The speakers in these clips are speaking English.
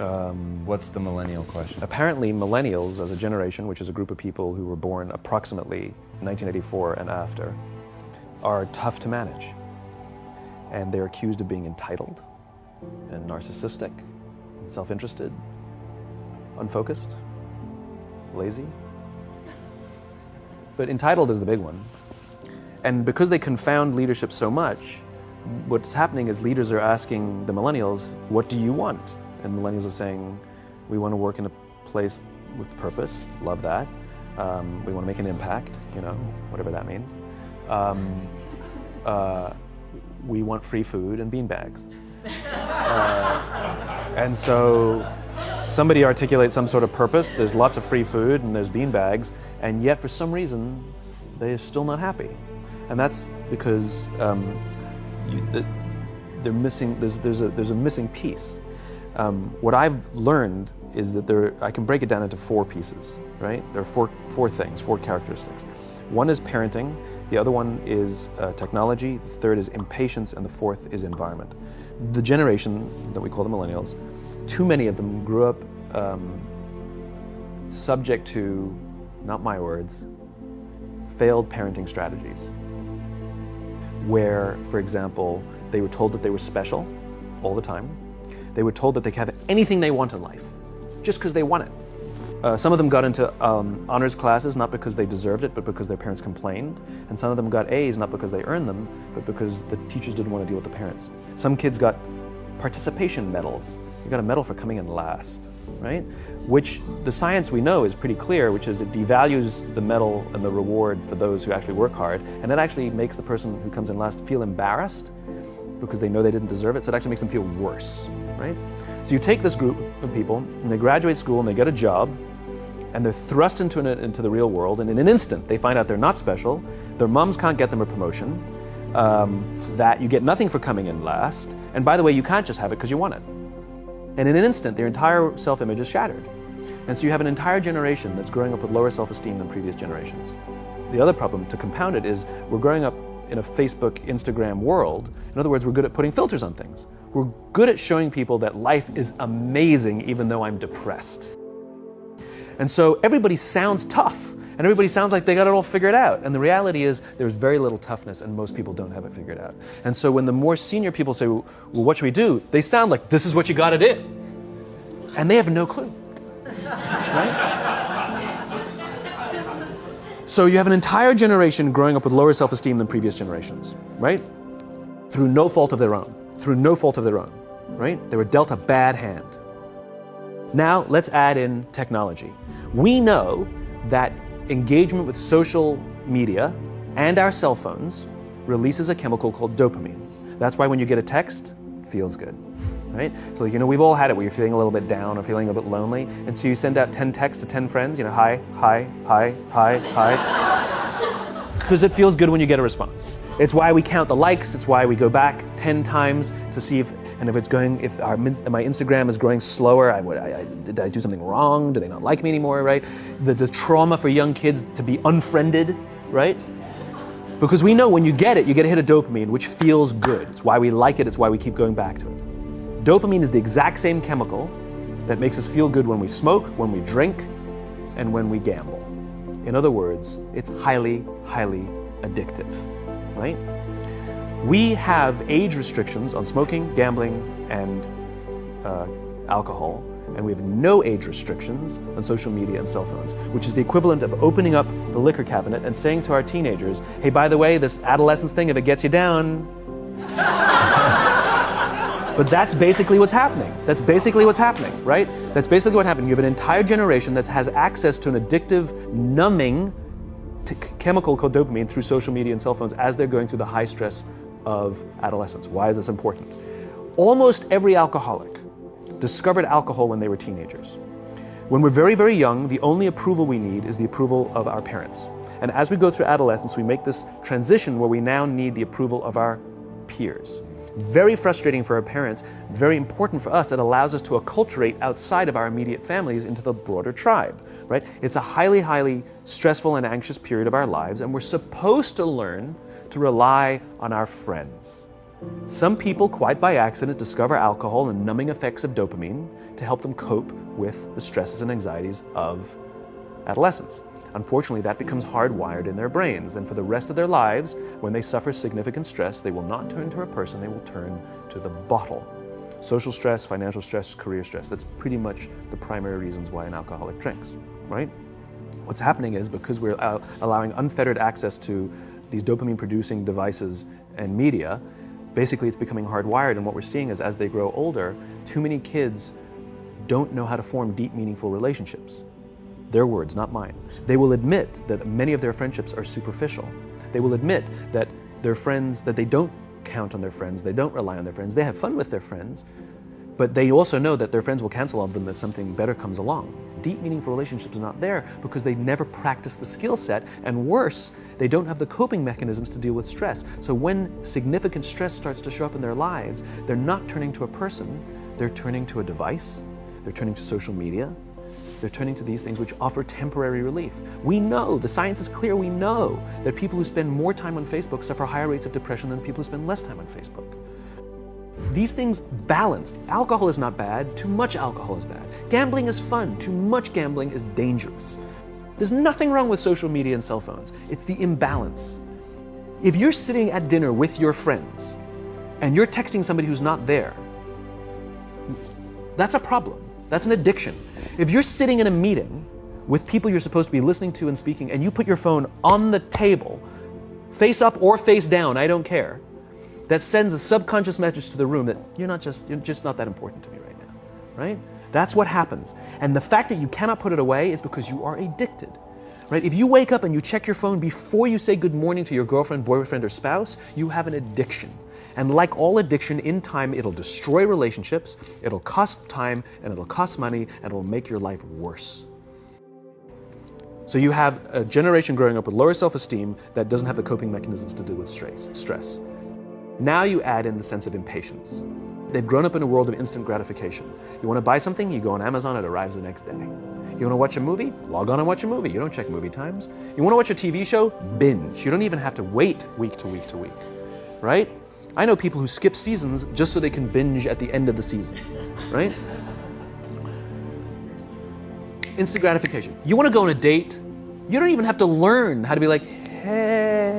What's the millennial question? Apparently, millennials as a generation, which is a group of people who were born approximately 1984 and after, are tough to manage. And they're accused of being entitled and narcissistic, self-interested, unfocused, lazy. But entitled is the big one. And because they confound leadership so much, what's happening is leaders are asking the millennials, what do you want? And millennials are saying, we want to work in a place with purpose, love that. We want to make an impact, you know, whatever that means. We want free food and beanbags. And so somebody articulates some sort of purpose, there's lots of free food and there's beanbags, and yet for some reason, they're still not happy. And that's because they're missing, there's a missing piece. What I've learned is that I can break it down into 4 pieces, right? There are four things, 4 characteristics. One is parenting, the other one is technology, the third is impatience, and the fourth is environment. The generation that we call the millennials, too many of them grew up subject to, not my words, failed parenting strategies. Where, for example, they were told that they were special all the time. They were told that they could have anything they want in life, just because they want it. Some of them got into honors classes, not because they deserved it, but because their parents complained. And some of them got A's, not because they earned them, but because the teachers didn't want to deal with the parents. Some kids got participation medals. You got a medal for coming in last, right? Which the science we know is pretty clear, which is it devalues the medal and the reward for those who actually work hard. And it actually makes the person who comes in last feel embarrassed because they know they didn't deserve it. So it actually makes them feel worse, right? So you take this group of people and they graduate school and they get a job and they're thrust into the real world, and in an instant they find out they're not special, their moms can't get them a promotion, that you get nothing for coming in last, and by the way, you can't just have it because you want it. And in an instant, their entire self-image is shattered. And so you have an entire generation that's growing up with lower self-esteem than previous generations. The other problem, to compound it, is we're growing up in a Facebook, Instagram world. In other words, we're good at putting filters on things. We're good at showing people that life is amazing even though I'm depressed. And so everybody sounds tough, and everybody sounds like they got it all figured out. And the reality is there's very little toughness, and most people don't have it figured out. And so when the more senior people say, well, what should we do? They sound like, this is what you gotta do. And they have no clue, right? So you have an entire generation growing up with lower self-esteem than previous generations, right? Through no fault of their own, right? They were dealt a bad hand. Now, let's add in technology. We know that engagement with social media and our cell phones releases a chemical called dopamine. That's why when you get a text, it feels good, right? So, you know, we've all had it where you're feeling a little bit down or feeling a bit lonely, and so you send out 10 texts to 10 friends, you know, hi, hi, hi, hi, hi, because it feels good when you get a response. It's why we count the likes, it's why we go back 10 times to see if my Instagram is growing slower, did I do something wrong? Do they not like me anymore, right? The trauma for young kids to be unfriended, right? Because we know when you get it, you get a hit of dopamine, which feels good. It's why we like it, it's why we keep going back to it. Dopamine is the exact same chemical that makes us feel good when we smoke, when we drink, and when we gamble. In other words, it's highly, highly addictive, right? We have age restrictions on smoking, gambling, and alcohol, and we have no age restrictions on social media and cell phones, which is the equivalent of opening up the liquor cabinet and saying to our teenagers, hey, by the way, this adolescence thing, if it gets you down. But that's basically what's happening. That's basically what's happening, right? That's basically what happened. You have an entire generation that has access to an addictive, numbing chemical called dopamine through social media and cell phones as they're going through the high stress of adolescence. Why is this important? Almost every alcoholic discovered alcohol when they were teenagers. When we're very, very young, the only approval we need is the approval of our parents. And as we go through adolescence, we make this transition where we now need the approval of our peers. Very frustrating for our parents, very important for us. It allows us to acculturate outside of our immediate families into the broader tribe, right? It's a highly, highly stressful and anxious period of our lives, and we're supposed to learn to rely on our friends. Some people, quite by accident, discover alcohol and numbing effects of dopamine to help them cope with the stresses and anxieties of adolescence. Unfortunately, that becomes hardwired in their brains, and for the rest of their lives, when they suffer significant stress, they will not turn to a person, they will turn to the bottle. Social stress, financial stress, career stress, that's pretty much the primary reasons why an alcoholic drinks, right? What's happening is, because we're allowing unfettered access to these dopamine-producing devices and media, basically it's becoming hardwired, and what we're seeing is, as they grow older, too many kids don't know how to form deep, meaningful relationships. Their words, not mine. They will admit that many of their friendships are superficial. They will admit that their friends, that they don't count on their friends, they don't rely on their friends, they have fun with their friends, but they also know that their friends will cancel on them if something better comes along. Deep, meaningful relationships are not there because they never practice the skill set, and worse, they don't have the coping mechanisms to deal with stress. So when significant stress starts to show up in their lives, they're not turning to a person, they're turning to a device, they're turning to social media, they're turning to these things which offer temporary relief. We know, the science is clear, we know that people who spend more time on Facebook suffer higher rates of depression than people who spend less time on Facebook. These things balanced. Alcohol is not bad, too much alcohol is bad. Gambling is fun, too much gambling is dangerous. There's nothing wrong with social media and cell phones. It's the imbalance. If you're sitting at dinner with your friends and you're texting somebody who's not there, that's a problem. That's an addiction. If you're sitting in a meeting with people you're supposed to be listening to and speaking, and you put your phone on the table, face up or face down, I don't care, that sends a subconscious message to the room that you're just not that important to me right now, right? That's what happens. And the fact that you cannot put it away is because you are addicted, right? If you wake up and you check your phone before you say good morning to your girlfriend, boyfriend, or spouse, you have an addiction. And like all addiction, in time, it'll destroy relationships, it'll cost time, and it'll cost money, and it'll make your life worse. So you have a generation growing up with lower self-esteem that doesn't have the coping mechanisms to deal with stress. Now you add in the sense of impatience. They've grown up in a world of instant gratification. You want to buy something, you go on Amazon, it arrives the next day. You want to watch a movie? Log on and watch a movie. You don't check movie times. You want to watch a TV show? Binge. You don't even have to wait week to week to week, right? I know people who skip seasons just so they can binge at the end of the season, right? Instant gratification. You want to go on a date? You don't even have to learn how to be like, hey.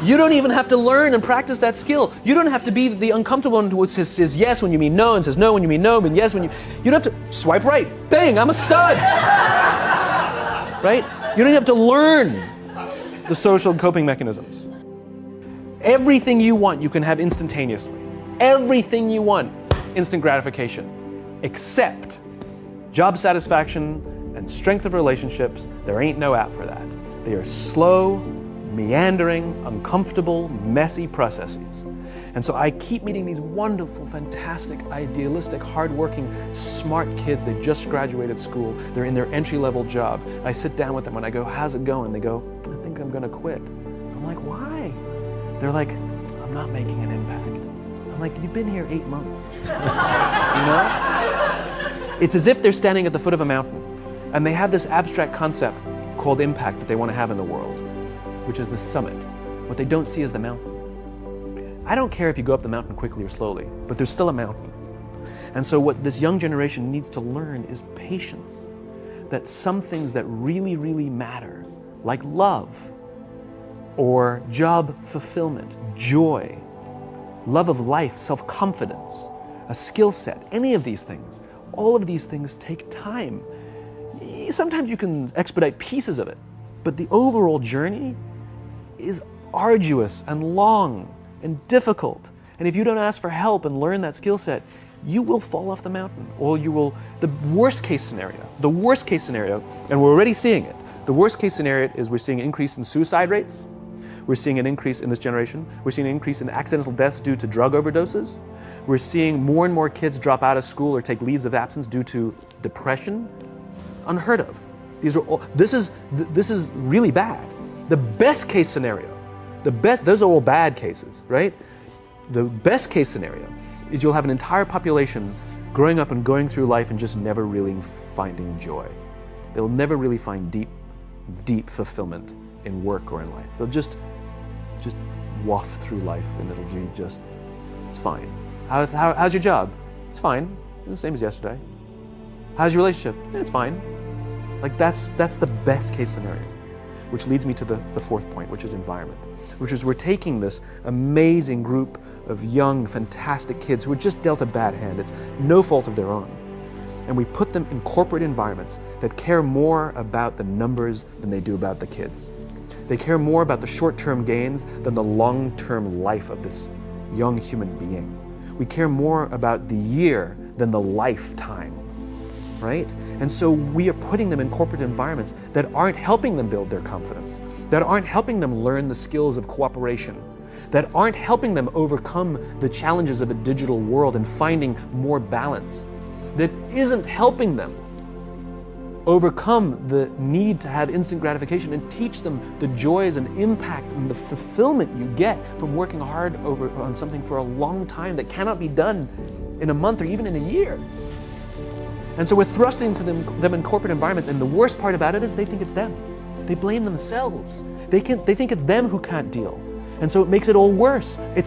You don't even have to learn and practice that skill. You don't have to be the uncomfortable one who says yes when you mean no, and says no when you mean no, and yes when you don't have to swipe right. Bang, I'm a stud. Right? You don't have to learn the social coping mechanisms. Everything you want, you can have instantaneously. Everything you want, instant gratification. Except job satisfaction and strength of relationships, there ain't no app for that. They are slow, meandering, uncomfortable, messy processes. And so I keep meeting these wonderful, fantastic, idealistic, hardworking, smart kids. They've just graduated school. They're in their entry-level job. I sit down with them and I go, how's it going? They go, I think I'm gonna quit. I'm like, why? They're like, I'm not making an impact. I'm like, you've been here 8 months. You know? It's as if they're standing at the foot of a mountain and they have this abstract concept called impact that they want to have in the world, which is the summit. What they don't see is the mountain. I don't care if you go up the mountain quickly or slowly, but there's still a mountain. And so what this young generation needs to learn is patience. That some things that really, really matter, like love, or job fulfillment, joy, love of life, self-confidence, a skill set, any of these things, all of these things take time. Sometimes you can expedite pieces of it, but the overall journey is arduous and long and difficult. And if you don't ask for help and learn that skill set, you will fall off the mountain, or you will, the worst case scenario, and we're already seeing it, the worst case scenario is we're seeing an increase in suicide rates, we're seeing an increase in this generation, we're seeing an increase in accidental deaths due to drug overdoses, we're seeing more and more kids drop out of school or take leaves of absence due to depression. Unheard of. These are all, this is really bad. The best case scenario, those are all bad cases, right? The best case scenario is you'll have an entire population growing up and going through life and just never really finding joy. They'll never really find deep fulfillment in work or in life. They'll just just waft through life and it'll be just, it's fine. How's your job? It's fine, the same as yesterday. How's your relationship? It's fine. Like that's the best case scenario. Which leads me to the fourth point, which is environment, which is we're taking this amazing group of young, fantastic kids who were just dealt a bad hand. It's no fault of their own. And we put them in corporate environments that care more about the numbers than they do about the kids. They care more about the short-term gains than the long-term life of this young human being. We care more about the year than the lifetime, right? And so we are putting them in corporate environments that aren't helping them build their confidence, that aren't helping them learn the skills of cooperation, that aren't helping them overcome the challenges of a digital world and finding more balance, that isn't helping them overcome the need to have instant gratification and teach them the joys and impact and the fulfillment you get from working hard on something for a long time that cannot be done in a month or even in a year. And so we're thrusting to them in corporate environments, and the worst part about it is they think it's them. They blame themselves. They think it's them who can't deal. And so it makes it all worse. It's